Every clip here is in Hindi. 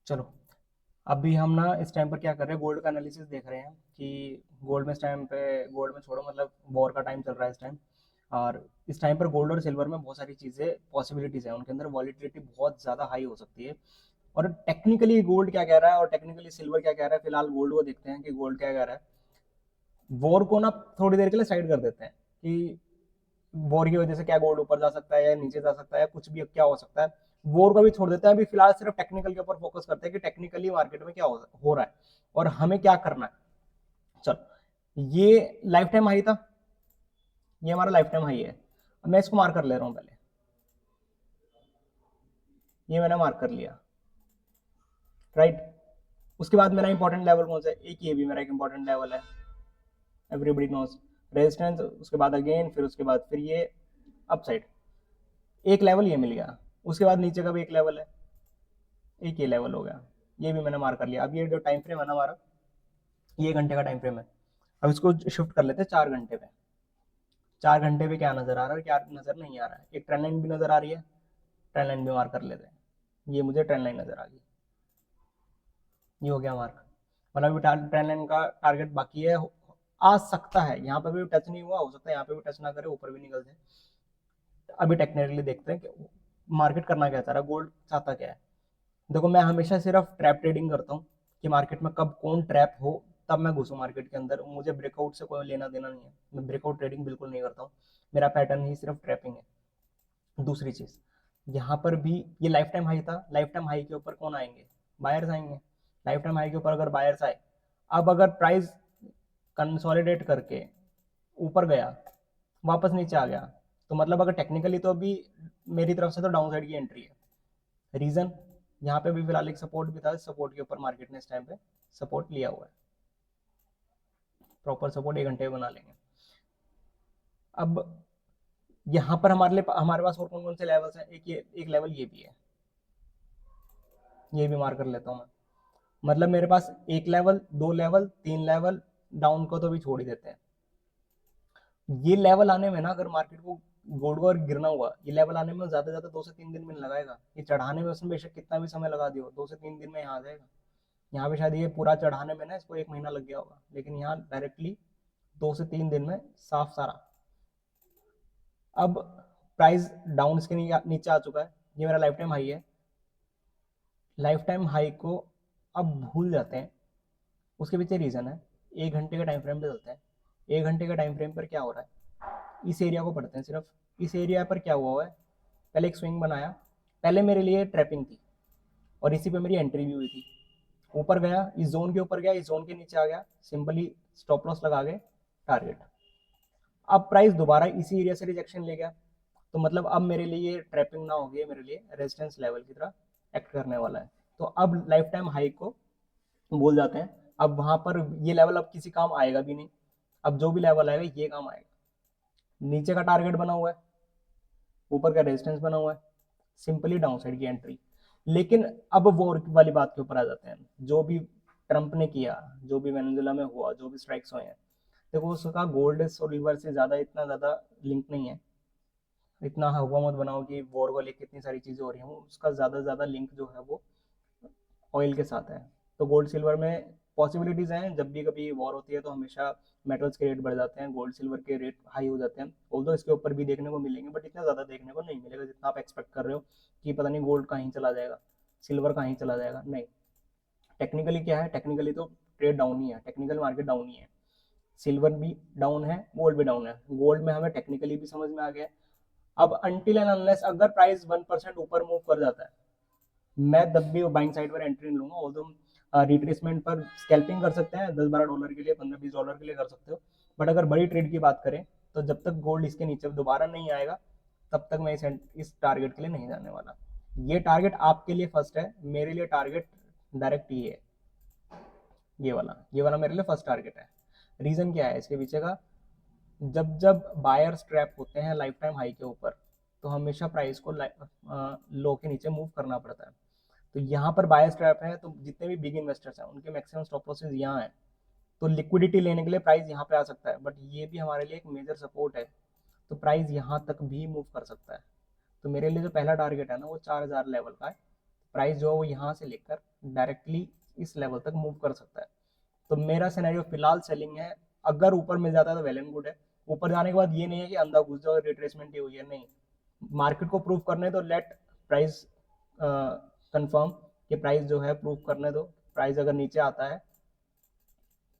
चलो, अभी हम ना इस टाइम पर क्या कर रहे हैं, गोल्ड का एनालिसिस देख रहे हैं कि गोल्ड में इस टाइम पे, गोल्ड में छोड़ो, मतलब वॉर का टाइम चल रहा है इस टाइम। और इस टाइम पर गोल्ड और सिल्वर में बहुत सारी चीज़ें, पॉसिबिलिटीज़ है, उनके अंदर वॉलीटिलिटी बहुत ज़्यादा हाई हो सकती है। और टेक्निकली गोल्ड क्या कह रहा है और टेक्निकली सिल्वर क्या कह रहा है, फिलहाल गोल्ड को देखते हैं कि गोल्ड क्या कह रहा है। वॉर को ना थोड़ी देर के लिए साइड कर देते हैं कि वॉर की वजह से क्या गोल्ड ऊपर जा सकता है या नीचे जा सकता है, कुछ भी क्या हो सकता है। वॉर को भी छोड़ देते हैं, अभी फिलहाल सिर्फ टेक्निकल के ऊपर फोकस करते हैं कि टेक्निकली मार्केट में क्या हो रहा है और हमें क्या करना है। चलो, ये लाइफ टाइम हाई था, ये हमारा लाइफ टाइम हाई है। अब मैं इसको मार्क कर ले रहा हूँ पहले, ये मैंने मार्क कर लिया, राइट। उसके बाद मेरा इंपॉर्टेंट लेवल कौन सा है, एक ये भी मेरा एक इंपॉर्टेंट लेवल है, एवरीबडी नोज। रेजिस्टेंस, उसके बाद अगेन, फिर उसके बाद फिर ये अपसाइड, एक लेवल ये मिल गया। उसके बाद नीचे का भी एक लेवल है, एक ये लेवल हो गया, ये भी मैंने मार्क कर लिया। अब ये जो टाइम फ्रेम है ना हमारा, ये घंटे का टाइम फ्रेम है। अब इसको शिफ्ट कर लेते हैं 4 घंटे पे। 4 घंटे पे क्या नजर आ रहा है, क्या नजर नहीं आ रहा है, एक ट्रेंड लाइन भी नजर आ रही है, ट्रेंड लाइन भी मार्क कर लेते हैं। ये मुझे ट्रेंड लाइन नजर आ गई, ये हो गया मार्क। मतलब अभी ट्रेंड लाइन का टारगेट बाकी है, आ सकता है यहाँ पे भी टच नहीं हुआ, हो सकता है यहाँ पे भी टच ना करे, ऊपर भी निकल जाए। अभी टेक्निकली देखते हैं कि मार्केट करना क्या चाह रहा है, गोल्ड चाहता क्या है। देखो, मैं हमेशा सिर्फ ट्रैप ट्रेडिंग करता हूँ कि मार्केट में कब कौन ट्रैप हो तब मैं घुसूँ मार्केट के अंदर। मुझे ब्रेकआउट से कोई लेना देना नहीं है, मैं ब्रेकआउट ट्रेडिंग बिल्कुल नहीं करता हूँ। मेरा पैटर्न ही सिर्फ ट्रैपिंग है। दूसरी चीज़, यहाँ पर भी ये लाइफ टाइम हाई था, लाइफ टाइम हाई के ऊपर कौन आएंगे, बायर्स आएंगे। लाइफ टाइम हाई के ऊपर अगर बायर्स आए, अब अगर प्राइस कंसोलिडेट करके ऊपर गया, वापस नीचे आ गया, तो मतलब अगर टेक्निकली तो अभी मेरी तरफ से तो डाउन साइड की एंट्री है। रीजन, यहाँ पे भी फिलहाल एक सपोर्ट भी था, सपोर्ट के ऊपर मार्केट ने इस टाइम पे सपोर्ट लिया हुआ है, प्रॉपर सपोर्ट 1 घंटे में बना लेंगे। अब यहाँ पर हमारे पास और कौन कौन से लेवल्स हैं, एक लेवल ये भी है, ये भी मार्क कर लेता हूँ मैं। मतलब मेरे पास एक लेवल, दो लेवल, तीन लेवल, डाउन को तो भी छोड़ ही देते हैं। ये लेवल आने में ना, अगर मार्केट को, गोल्ड को गिरना हुआ, ये लेवल आने में ज्यादा से ज्यादा 2 से 3 दिन में लगाएगा। ये चढ़ाने में उसमें बेशक कितना भी समय लगा दियो, 2 से 3 दिन में यहाँ आ जाएगा। यहाँ पे शायद ये पूरा चढ़ाने में ना इसको 1 महीना लग गया होगा, लेकिन यहाँ डायरेक्टली 2 से 3 दिन में साफ सारा। अब प्राइस डाउन इसके नीचे आ चुका है, ये मेरा लाइफ टाइम हाई है। लाइफ टाइम हाई को अब भूल जाते हैं, उसके पीछे रीजन है। 1 घंटे का टाइम फ्रेम पे चलते हैं। 1 घंटे का टाइम फ्रेम पर क्या हो रहा है, इस एरिया को पढ़ते हैं सिर्फ। इस एरिया पर क्या हुआ है, पहले एक स्विंग बनाया, पहले मेरे लिए ट्रैपिंग थी और इसी पे मेरी एंट्री भी हुई थी। ऊपर गया, इस जोन के ऊपर गया, इस जोन के नीचे आ गया, सिंपली स्टॉप लॉस लगा के टारगेट। अब प्राइस दोबारा इसी एरिया से रिजेक्शन ले गया, तो मतलब अब मेरे लिए ये ट्रैपिंग ना हो गई, मेरे लिए रेजिस्टेंस लेवल की तरह एक्ट करने वाला है। तो अब लाइफ टाइम हाई को भूल जाते हैं। अब वहां पर ये लेवल अब किसी काम आएगा भी नहीं। अब जो भी लेवल आएगा ये काम आएगा। नीचे का टारगेट बना हुआ है, ऊपर का रेजिस्टेंस बना हुआ है, सिंपली डाउन साइड की एंट्री। लेकिन अब वॉर वाली बात के ऊपर आ जाते हैं, जो भी ट्रंप ने किया, जो भी वेनेजुला में हुआ, जो भी स्ट्राइक्स हुए हैं, देखो उसका गोल्ड और सिल्वर से ज्यादा इतना ज्यादा लिंक नहीं है। इतना हुआ मत बनाओ कि वॉर को लेकर इतनी सारी चीजें हो रही हैं, उसका ज्यादा ज्यादा लिंक जो है वो ऑयल के साथ है। तो गोल्ड सिल्वर में पॉसिबिलिटीज हैं, जब भी कभी वॉर होती है तो हमेशा मेटल्स के रेट बढ़ जाते हैं, गोल्ड सिल्वर के रेट हाई हो जाते हैं। ऑल्दो इसके ऊपर भी देखने को मिलेंगे, बट इतना ज़्यादा देखने को नहीं मिलेगा जितना आप एक्सपेक्ट कर रहे हो कि पता नहीं गोल्ड कहीं चला जाएगा, सिल्वर कहीं चला जाएगा। नहीं, टेक्निकली क्या है, टेक्निकली तो ट्रेड डाउन ही है, टेक्निकल मार्केट डाउन ही है। सिल्वर भी डाउन है, गोल्ड भी डाउन है। गोल्ड में हमें टेक्निकली भी समझ में आ गया। अब अनटिल एंड अनलेस अगर प्राइस 1% ऊपर मूव कर जाता है, मैं तब भी बाइंग साइड पर एंट्री नहीं लूंगा। और तुम रिट्रेसमेंट पर स्कैल्पिंग कर सकते हैं, 10-12 डॉलर के लिए, 15-20 डॉलर के लिए कर सकते हो। बट अगर बड़ी ट्रेड की बात करें, तो जब तक गोल्ड इसके नीचे दोबारा नहीं आएगा, तब तक मैं इस टारगेट के लिए नहीं जाने वाला। ये टारगेट आपके लिए फर्स्ट है, मेरे लिए टारगेट डायरेक्ट ये है, ये वाला मेरे लिए फर्स्ट टारगेट है। रीजन क्या है इसके पीछे का, जब जब बायर्स ट्रैप होते हैं लाइफ टाइम हाई के ऊपर, तो हमेशा प्राइस को लो के नीचे मूव करना पड़ता है। तो यहाँ पर बायर्स ट्रैप है, तो जितने भी बिग इन्वेस्टर्स हैं उनके मैक्सिमम स्टॉप लॉसेस यहाँ है। तो लिक्विडिटी लेने के लिए प्राइस यहाँ पे आ सकता है, बट ये भी हमारे लिए एक मेजर सपोर्ट है। तो प्राइस यहाँ तक भी मूव कर सकता है। तो मेरे लिए जो पहला टारगेट है ना, वो 4,000 लेवल का है। प्राइस जो है वो यहाँ से लेकर डायरेक्टली इस लेवल तक मूव कर सकता है। तो मेरा सिनेरियो फिलहाल सेलिंग है। अगर ऊपर मिल जाता है तो वेल एंड गुड है। ऊपर जाने के बाद ये नहीं है कि अंधा घुस जाओ रिट्रेसमेंट ही हुई है, नहीं। मार्केट को प्रूव करने दो, लेट प्राइस कंफर्म कि प्राइस जो है प्रूव करने दो। प्राइस अगर नीचे आता है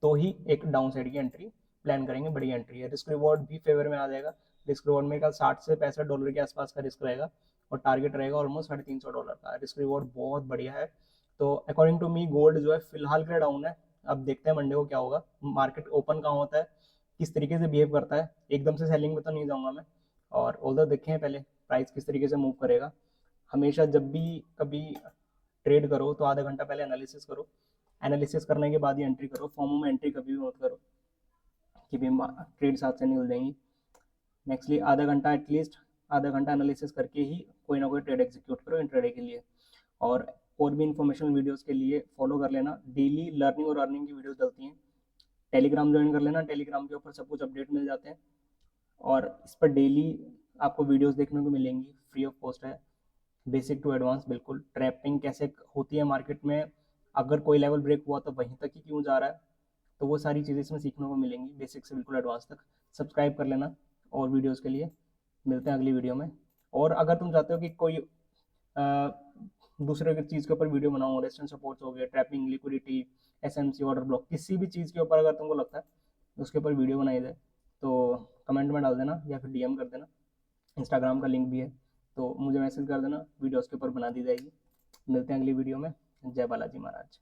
तो ही एक डाउन साइड की एंट्री प्लान करेंगे, बड़ी एंट्री है। रिस्क रिवॉर्ड भी फेवर में आ जाएगा। रिस्क रिवॉर्ड में कल 60 से $65 के आसपास का रिस्क रहेगा और टारगेट रहेगा ऑलमोस्ट $350 का। रिस्क रिवॉर्ड बहुत बढ़िया है। तो अकॉर्डिंग टू मी गोल्ड जो है फिलहाल के लिए डाउन है। अब देखते हैं मंडे को क्या होगा, मार्केट ओपन कहाँ होता है, किस तरीके से बिहेव करता है। एकदम से सेलिंग में तो नहीं जाऊंगा मैं। और ऑल्दो देखें पहले प्राइस किस तरीके से मूव करेगा। हमेशा जब भी कभी ट्रेड करो तो आधा घंटा पहले एनालिसिस करो। एनालिसिस करने के बाद ही एंट्री करो। फॉर्मो में एंट्री कभी भी मत करो कि भी ट्रेड साथ से निकल जाएंगी। नेक्स्टली आधा घंटा एटलीस्ट, आधा घंटा एनालिसिस करके ही कोई ना कोई ट्रेड एग्जीक्यूट करो इंट्राडे के लिए। और भी इन्फॉर्मेशनल वीडियोस के लिए फॉलो कर लेना। डेली लर्निंग और अर्निंग की वीडियोस डलती हैं। टेलीग्राम ज्वाइन कर लेना, टेलीग्राम के ऊपर सब कुछ अपडेट मिल जाते हैं और इस पर डेली आपको वीडियोस देखने को मिलेंगी, फ्री ऑफ कॉस्ट है। बेसिक टू एडवांस बिल्कुल। ट्रैपिंग कैसे होती है मार्केट में, अगर कोई लेवल ब्रेक हुआ तो वहीं तक ही क्यों जा रहा है, तो वो सारी चीज़ें इसमें सीखने को मिलेंगी, बेसिक से बिल्कुल एडवांस तक। सब्सक्राइब कर लेना और वीडियोस के लिए। मिलते हैं अगली वीडियो में। और अगर तुम चाहते हो कि कोई दूसरे चीज़ के ऊपर वीडियो बनाऊँ, रेजिस्टेंस सपोर्ट्स हो गए, trapping, liquidity, SMC, order block, किसी भी चीज़ के ऊपर अगर तुमको लगता है उसके ऊपर वीडियो बनाई जाए तो कमेंट में डाल देना या फिर डीएम कर देना। इंस्टाग्राम का लिंक भी है, तो मुझे मैसेज कर देना, वीडियो उसके ऊपर बना दी जाएगी। मिलते हैं अगली वीडियो में। जय बालाजी महाराज।